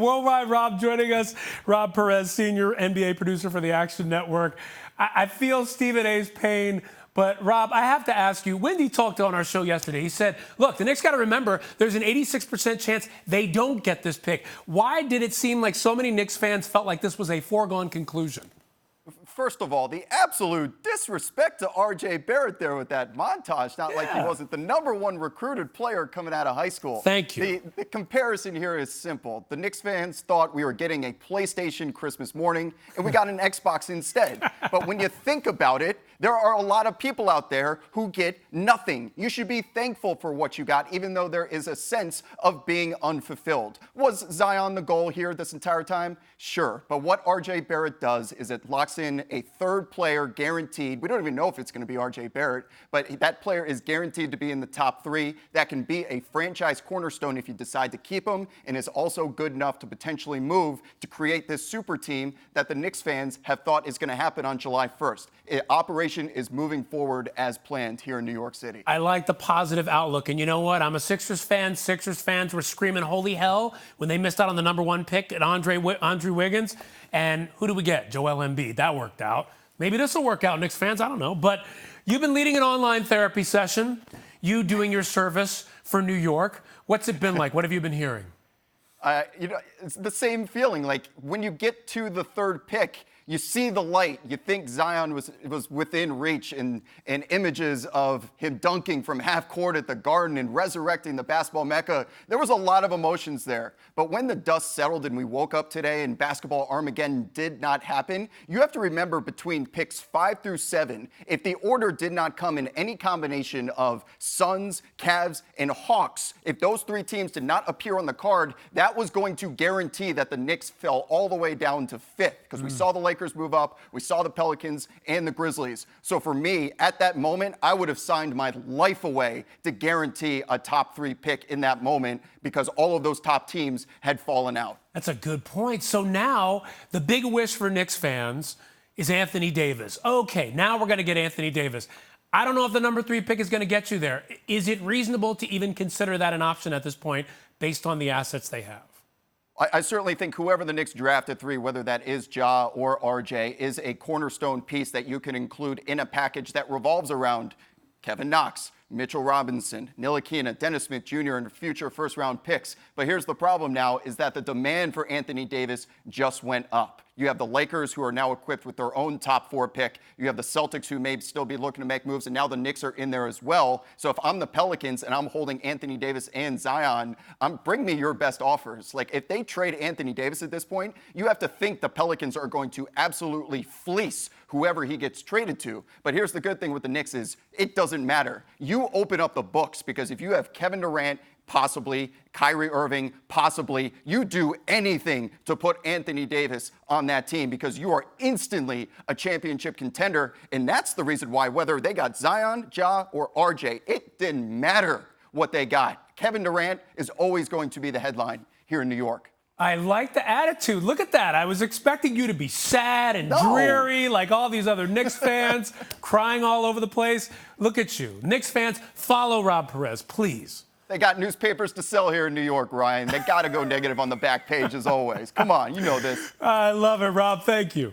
Worldwide Rob joining us. Rob Perez, senior NBA producer for the Action Network. I feel Stephen A's pain, but Rob, I have to ask you, Wendy talked on our show yesterday. He said, look, the Knicks got to remember there's an 86% chance they don't get this pick. Why did it seem like so many Knicks fans felt like this was a foregone conclusion? First of all, the absolute disrespect to R.J. Barrett there with that montage. Not like he wasn't the #1 recruited player coming out of high school. Thank you. The comparison here is simple. The Knicks fans thought we were getting a PlayStation Christmas morning, and we got an Xbox instead. But when you think about it, there are a lot of people out there who get nothing. You should be thankful for what you got, even though there is a sense of being unfulfilled. Was Zion the goal here this entire time? Sure. But what R.J. Barrett does is it locks in a third player guaranteed. We don't even know if it's going to be R.J. Barrett, but that player is guaranteed to be in the top 3. That can be a franchise cornerstone if you decide to keep him, and is also good enough to potentially move to create this super team that the Knicks fans have thought is going to happen on July 1st. Operation is moving forward as planned here in New York City. I like the positive outlook, and you know what? I'm a Sixers fan. Sixers fans were screaming holy hell when they missed out on the #1 pick at Andrew Wiggins. And who do we get? Joel Embiid. That worked out. Maybe this will work out, Knicks fans. I don't know. But you've been leading an online therapy session. You doing your service for New York. What's it been like? What have you been hearing? It's the same feeling. Like when you get to the third pick, you see the light. You think Zion was within reach, and images of him dunking from half court at the Garden and resurrecting the basketball mecca. There was a lot of emotions there. But when the dust settled and we woke up today and basketball Armageddon did not happen, you have to remember between picks 5 through 7, if the order did not come in any combination of Suns, Cavs, and Hawks, if those 3 teams did not appear on the card, that was going to guarantee that the Knicks fell all the way down to 5th, because we saw the Lakers move up, we saw the Pelicans and the Grizzlies. So for me, at that moment, I would have signed my life away to guarantee a top 3 pick in that moment, because all of those top teams had fallen out. That's a good point. So now the big wish for Knicks fans is Anthony Davis. Okay, now we're going to get Anthony Davis. I don't know if the #3 pick is going to get you there. Is it reasonable to even consider that an option at this point based on the assets they have? I certainly think whoever the Knicks draft at 3, whether that is Ja or RJ, is a cornerstone piece that you can include in a package that revolves around Kevin Knox, Mitchell Robinson, Ntilikina, Dennis Smith Jr., and future first-round picks. But here's the problem now, is that the demand for Anthony Davis just went up. You have the Lakers, who are now equipped with their own top 4 pick. You have the Celtics, who may still be looking to make moves, and now the Knicks are in there as well. So if I'm the Pelicans and I'm holding Anthony Davis and Zion, bring me your best offers. Like, if they trade Anthony Davis at this point, you have to think the Pelicans are going to absolutely fleece whoever he gets traded to. But here's the good thing with the Knicks is it doesn't matter. You open up the books, because if you have Kevin Durant, possibly, Kyrie Irving, possibly, you do anything to put Anthony Davis on that team, because you are instantly a championship contender. And that's the reason why, whether they got Zion, Ja, or RJ, it didn't matter what they got. Kevin Durant is always going to be the headline here in New York. I like the attitude. Look at that. I was expecting you to be sad and dreary like all these other Knicks fans, crying all over the place. Look at you. Knicks fans, follow Rob Perez, please. They got newspapers to sell here in New York, Ryan. They got to go negative on the back page as always. Come on, you know this. I love it, Rob. Thank you.